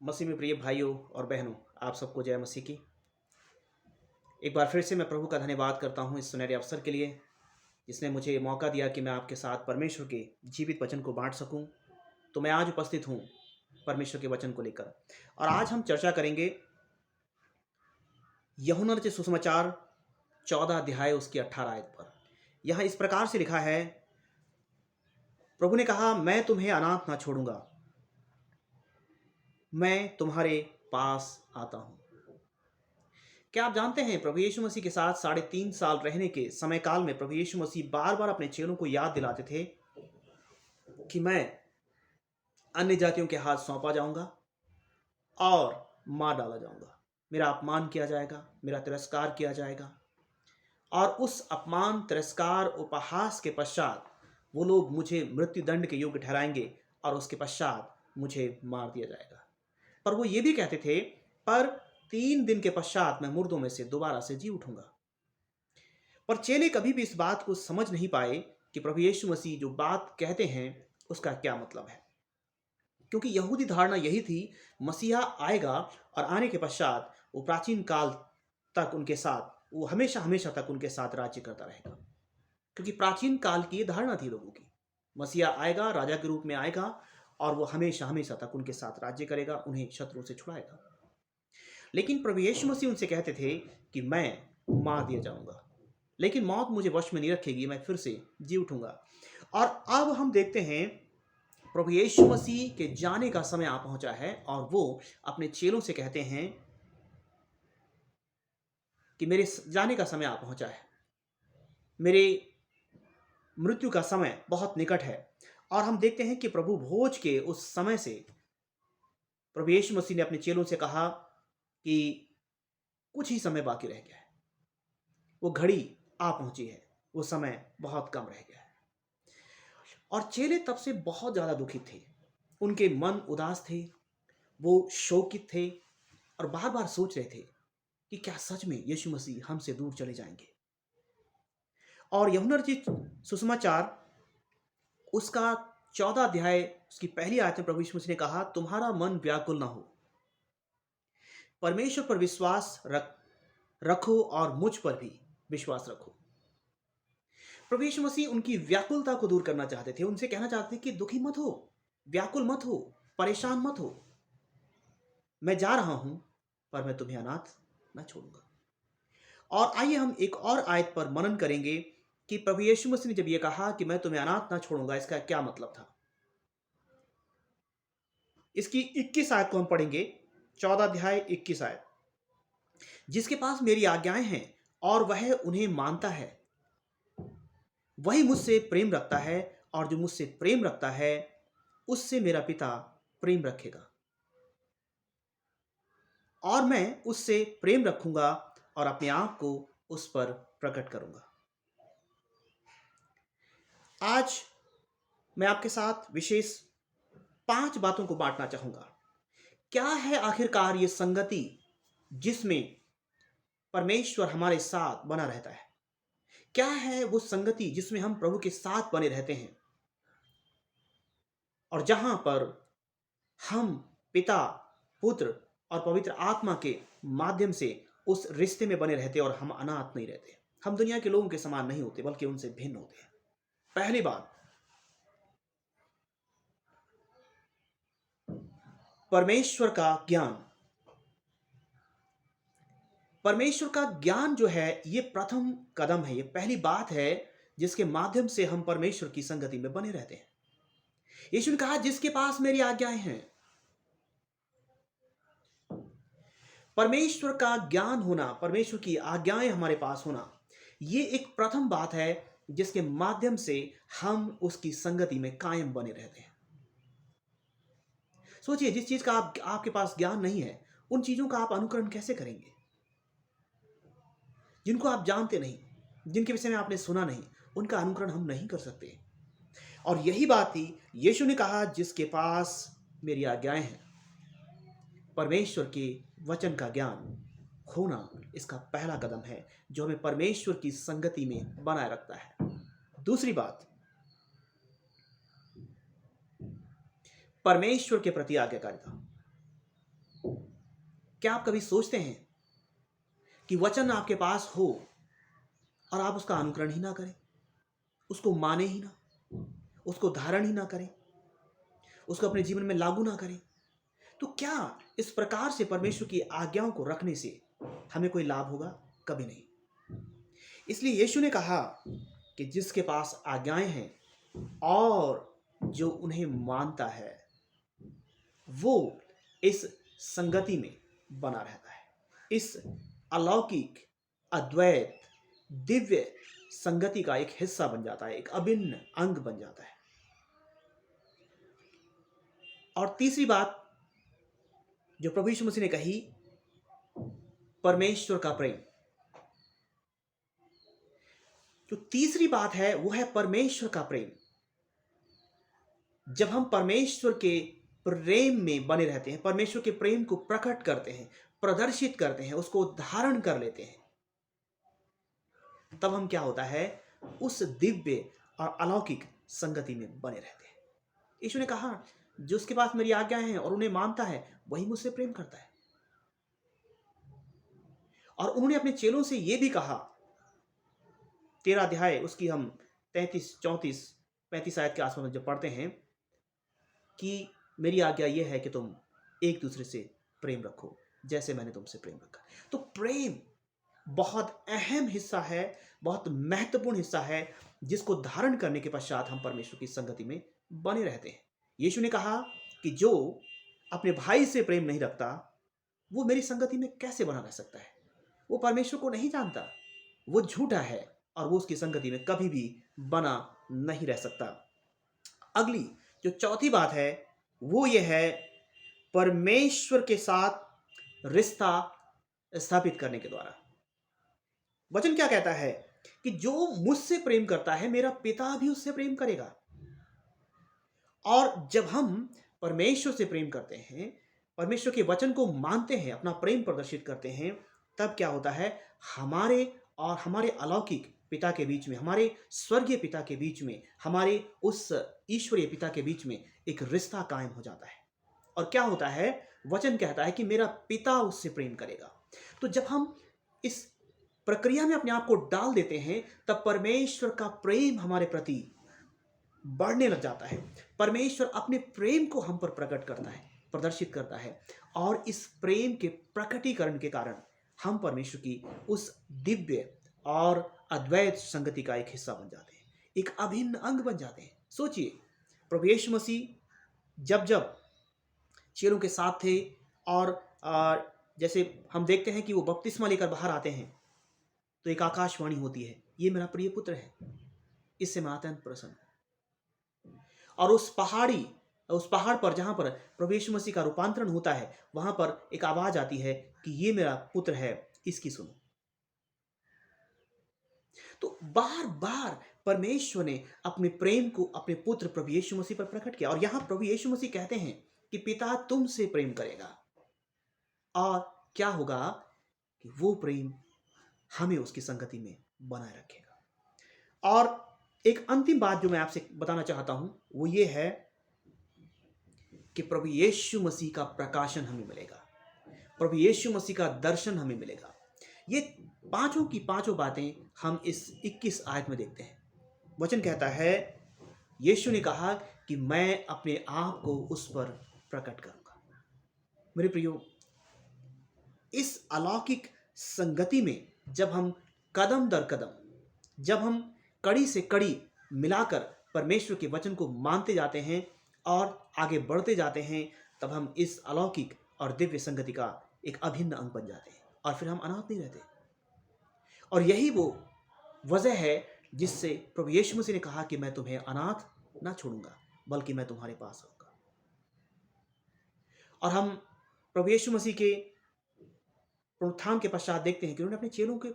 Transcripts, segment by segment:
मसीह में प्रिय भाइयों और बहनों, आप सबको जय मसीह की। एक बार फिर से मैं प्रभु का धन्यवाद करता हूँ इस सुनहरे अवसर के लिए, जिसने मुझे ये मौका दिया कि मैं आपके साथ परमेश्वर के जीवित वचन को बांट सकूं। तो मैं आज उपस्थित हूँ परमेश्वर के वचन को लेकर, और आज हम चर्चा करेंगे यूहन्ना रचित सुसमाचार 14 अध्याय उसकी 18 आयत पर। यहाँ इस प्रकार से लिखा है, प्रभु ने कहा, मैं तुम्हें अनाथ ना छोड़ूंगा, मैं तुम्हारे पास आता हूँ। क्या आप जानते हैं, प्रभु यीशु मसीह के साथ 3.5 साल रहने के समय काल में प्रभु यीशु मसीह बार बार अपने चेलों को याद दिलाते थे कि मैं अन्य जातियों के हाथ सौंपा जाऊंगा और मार डाला जाऊंगा, मेरा अपमान किया जाएगा, मेरा तिरस्कार किया जाएगा, और उस अपमान, तिरस्कार, उपहास के पश्चात वो लोग मुझे मृत्यु दंड के योग्य ठहराएंगे और उसके पश्चात मुझे मार दिया जाएगा। पर वो ये भी कहते थे, पर 3 दिन के पश्चात मैं मुर्दों में से दोबारा से जी उठूंगा। पर चेले कभी भी इस बात को समझ नहीं पाए कि प्रभु यीशु मसीह जो बात कहते हैं उसका क्या मतलब है, क्योंकि यहूदी धारणा यही थी, मसीहा आएगा और आने के पश्चात वो प्राचीन काल तक उनके साथ, वो हमेशा हमेशा तक उनके साथ राज्य करता रहेगा। क्योंकि प्राचीन काल की ये धारणा थी लोगों की, मसीहा आएगा, राजा के रूप में आएगा और वो हमेशा हमेशा तक उनके साथ राज्य करेगा, उन्हें शत्रुओं से छुड़ाएगा। लेकिन प्रभु यीशु मसीह उनसे कहते थे कि मैं मार दिया जाऊंगा, लेकिन मौत मुझे वश में नहीं रखेगी, मैं फिर से जी उठूंगा। और अब हम देखते हैं प्रभु यीशु मसीह के जाने का समय आ पहुंचा है, और वो अपने चेलों से कहते हैं कि मेरे जाने का समय आ पहुंचा है, मेरे मृत्यु का समय बहुत निकट है। और हम देखते हैं कि प्रभु भोज के उस समय से प्रभु यीशु मसीह ने अपने चेलों से कहा कि कुछ ही समय बाकी रह गया है, वो घड़ी आ पहुंची है, वो समय बहुत कम रह गया है। और चेले तब से बहुत ज्यादा दुखित थे, उनके मन उदास थे, वो शोकित थे और बार बार सोच रहे थे कि क्या सच में यीशु मसीह हमसे दूर चले जाएंगे। और यूहन्ना रचित सुसमाचार उसका 14 अध्याय उसकी पहली आयत में प्रभु यीशु मसीह ने कहा, तुम्हारा मन व्याकुल ना हो, परमेश्वर पर विश्वास रखो और मुझ पर भी विश्वास रखो। प्रभु यीशु मसीह उनकी व्याकुलता को दूर करना चाहते थे, उनसे कहना चाहते थे कि दुखी मत हो, व्याकुल मत हो, परेशान मत हो, मैं जा रहा हूं पर मैं तुम्हें अनाथ न छोड़ूंगा। और आइए हम एक और आयत पर मनन करेंगे कि प्रभु यीशु मसीह ने जब यह कहा कि मैं तुम्हें अनाथ न छोड़ूंगा, इसका क्या मतलब था। इसकी 21 आयत को हम पढ़ेंगे, 14 अध्याय 21 आयत। जिसके पास मेरी आज्ञाएं हैं और वह उन्हें मानता है, वही मुझसे प्रेम रखता है, और जो मुझसे प्रेम रखता है उससे मेरा पिता प्रेम रखेगा, और मैं उससे प्रेम रखूंगा और अपने आप को उस पर प्रकट करूंगा। आज मैं आपके साथ विशेष 5 बातों को बांटना चाहूंगा। क्या है आखिरकार ये संगति जिसमें परमेश्वर हमारे साथ बना रहता है? क्या है वो संगति जिसमें हम प्रभु के साथ बने रहते हैं, और जहां पर हम पिता, पुत्र और पवित्र आत्मा के माध्यम से उस रिश्ते में बने रहते, और हम अनाथ नहीं रहते, हम दुनिया के लोगों के समान नहीं होते बल्कि उनसे भिन्न होते हैं। पहली बात, परमेश्वर का ज्ञान। परमेश्वर का ज्ञान जो है, ये प्रथम कदम है, ये पहली बात है जिसके माध्यम से हम परमेश्वर की संगति में बने रहते हैं। यीशु ने कहा, जिसके पास मेरी आज्ञाएं हैं। परमेश्वर का ज्ञान होना, परमेश्वर की आज्ञाएं हमारे पास होना, ये एक प्रथम बात है जिसके माध्यम से हम उसकी संगति में कायम बने रहते हैं। सोचिए, जिस चीज का आपके पास ज्ञान नहीं है, उन चीजों का आप अनुकरण कैसे करेंगे? जिनको आप जानते नहीं, जिनके विषय में आपने सुना नहीं, उनका अनुकरण हम नहीं कर सकते। और यही बात थी, यीशु ने कहा, जिसके पास मेरी आज्ञाएं हैं। परमेश्वर के वचन का ज्ञान होना इसका पहला कदम है जो हमें परमेश्वर की संगति में बनाए रखता है। दूसरी बात, परमेश्वर के प्रति आज्ञाकारिता। क्या आप कभी सोचते हैं कि वचन आपके पास हो और आप उसका अनुकरण ही ना करें, उसको माने ही ना, उसको धारण ही ना करें, उसको अपने जीवन में लागू ना करें? तो क्या इस प्रकार से परमेश्वर की आज्ञाओं को रखने से हमें कोई लाभ होगा? कभी नहीं। इसलिए यीशु ने कहा कि जिसके पास आज्ञाएं हैं और जो उन्हें मानता है, वो इस संगति में बना रहता है, इस अलौकिक, अद्वैत, दिव्य संगति का एक हिस्सा बन जाता है, एक अभिन्न अंग बन जाता है। और तीसरी बात जो प्रभु यीशु मसीह ने कही, परमेश्वर का प्रेम। जो तीसरी बात है वो है परमेश्वर का प्रेम। जब हम परमेश्वर के प्रेम में बने रहते हैं, परमेश्वर के प्रेम को प्रकट करते हैं, प्रदर्शित करते हैं, उसको धारण कर लेते हैं, तब हम क्या होता है, उस दिव्य और अलौकिक संगति में बने रहते हैं। यीशु ने कहा जो उसके पास मेरी आज्ञाएं हैं और उन्हें मानता है, वही मुझसे प्रेम करता है। और उन्होंने अपने चेलों से यह भी कहा, 13 अध्याय उसकी हम 33, 34, 35 आयत के आसपास में जब पढ़ते हैं कि मेरी आज्ञा यह है कि तुम एक दूसरे से प्रेम रखो जैसे मैंने तुमसे प्रेम रखा। तो प्रेम बहुत अहम हिस्सा है, बहुत महत्वपूर्ण हिस्सा है, जिसको धारण करने के पश्चात हम परमेश्वर की संगति में बने रहते हैं। यीशु ने कहा कि जो अपने भाई से प्रेम नहीं रखता, वो मेरी संगति में कैसे बना रह सकता है? वो परमेश्वर को नहीं जानता, वो झूठा है और वो उसकी संगति में कभी भी बना नहीं रह सकता। अगली जो चौथी बात है वो ये है परमेश्वर के साथ रिश्ता स्थापित करने के द्वारा। वचन क्या कहता है कि जो मुझसे प्रेम करता है, मेरा पिता भी उससे प्रेम करेगा। और जब हम परमेश्वर से प्रेम करते हैं, परमेश्वर के वचन को मानते हैं, अपना प्रेम प्रदर्शित करते हैं, तब क्या होता है, हमारे और हमारे अलौकिक पिता के बीच में, हमारे स्वर्गीय पिता के बीच में, हमारे उस ईश्वरीय पिता के बीच में एक रिश्ता कायम हो जाता है। और क्या होता है, वचन कहता है कि मेरा पिता उससे प्रेम करेगा। तो जब हम इस प्रक्रिया में अपने आप को डाल देते हैं, तब परमेश्वर का प्रेम हमारे प्रति बढ़ने लग जाता है। परमेश्वर अपने प्रेम को हम पर प्रकट करता है, प्रदर्शित करता है, और इस प्रेम के प्रकटीकरण के कारण हम परमेश्वर की उस दिव्य और अद्वैत संगति का एक हिस्सा बन जाते हैं, एक अभिन्न अंग बन जाते हैं। सोचिए, प्रभु यीशु मसीह जब जब चेलों के साथ थे और जैसे हम देखते हैं कि वो बपतिस्मा लेकर बाहर आते हैं, तो एक आकाशवाणी होती है, ये मेरा प्रिय पुत्र है, इससे मैं अत्यंत प्रसन्न हूं। और उस पहाड़ पर जहां पर प्रभु यीशु मसीह का रूपांतरण होता है, वहां पर एक आवाज आती है कि ये मेरा पुत्र है, इसकी सुनो। तो बार बार परमेश्वर ने अपने प्रेम को अपने पुत्र प्रभु यीशु मसीह पर प्रकट किया। और यहां प्रभु यीशु मसीह कहते हैं कि पिता तुमसे प्रेम करेगा, और क्या होगा कि वो प्रेम हमें उसकी संगति में बनाए रखेगा। और एक अंतिम बात जो मैं आपसे बताना चाहता हूं वो ये है कि प्रभु यीशु मसीह का प्रकाशन हमें मिलेगा, प्रभु यीशु मसीह का दर्शन हमें मिलेगा। ये पांचों की पांचों बातें हम इस 21 आयत में देखते हैं। वचन कहता है, यीशु ने कहा कि मैं अपने आप को उस पर प्रकट करूंगा। मेरे प्रियो, इस अलौकिक संगति में जब हम कदम दर कदम, जब हम कड़ी से कड़ी मिलाकर परमेश्वर के वचन को मानते जाते हैं और आगे बढ़ते जाते हैं, तब हम इस अलौकिक और दिव्य संगति का एक अभिन्न अंग बन जाते हैं, और फिर हम अनाथ नहीं रहते। और यही वो वजह है जिससे प्रभु यीशु मसीह ने कहा कि मैं तुम्हें अनाथ ना छोड़ूंगा, बल्कि मैं तुम्हारे पास आऊंगा। और हम प्रभु यीशु मसीह के पुनरुत्थान के पश्चात देखते हैं कि उन्होंने अपने चेलों के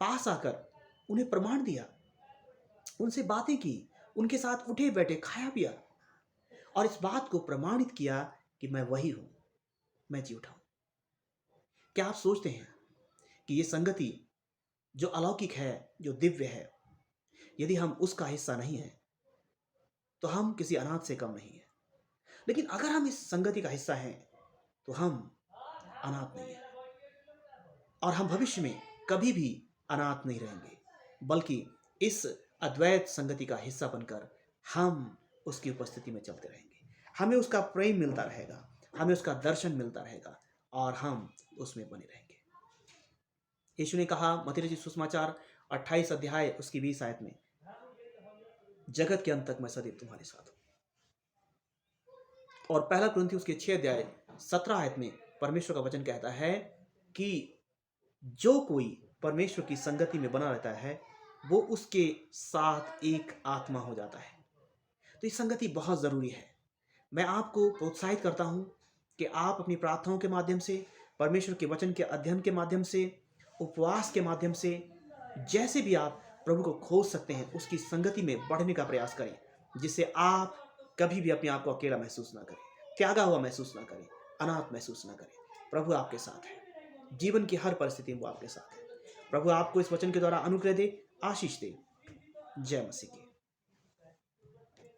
पास आकर उन्हें प्रमाण दिया, उनसे बातें की, उनके साथ उठे बैठे, खाया पिया, और इस बात को प्रमाणित किया कि मैं वही हूं, मैं जी उठा हूं। क्या आप सोचते हैं कि ये संगति जो अलौकिक है, जो दिव्य है, यदि हम उसका हिस्सा नहीं है तो हम किसी अनाथ से कम नहीं है। लेकिन अगर हम इस संगति का हिस्सा हैं तो हम अनाथ नहीं है, और हम भविष्य में कभी भी अनाथ नहीं रहेंगे, बल्कि इस अद्वैत संगति का हिस्सा बनकर हम उसकी उपस्थिति में चलते रहेंगे। हमें उसका प्रेम मिलता रहेगा, हमें उसका दर्शन मिलता रहेगा, और हम उसमें बने रहेंगे। यीशु ने कहा मत्ती रचित सुसमाचार 28 अध्याय उसकी 20 आयत में, जगत के अंत तक मैं सदैव तुम्हारे साथ हूं। और पहला कुरिन्थियों उसके 6 अध्याय 17 आयत में परमेश्वर का वचन कहता है कि जो कोई परमेश्वर की संगति में बना रहता है वो उसके साथ एक आत्मा हो जाता है। तो ये संगति बहुत जरूरी है। मैं आपको प्रोत्साहित करता हूं कि आप अपनी प्रार्थनाओं के माध्यम से, परमेश्वर के वचन के अध्ययन के माध्यम से, उपवास के माध्यम से, जैसे भी आप प्रभु को खोज सकते हैं, उसकी संगति में बढ़ने का प्रयास करें, जिससे आप कभी भी अपने आप को अकेला महसूस ना करें, त्यागा हुआ महसूस ना करें, अनाथ महसूस ना करें। प्रभु आपके साथ है, जीवन की हर परिस्थिति में वो आपके साथ है। प्रभु आपको इस वचन के द्वारा अनुग्रह दे, आशीष दे। जय मसीह की।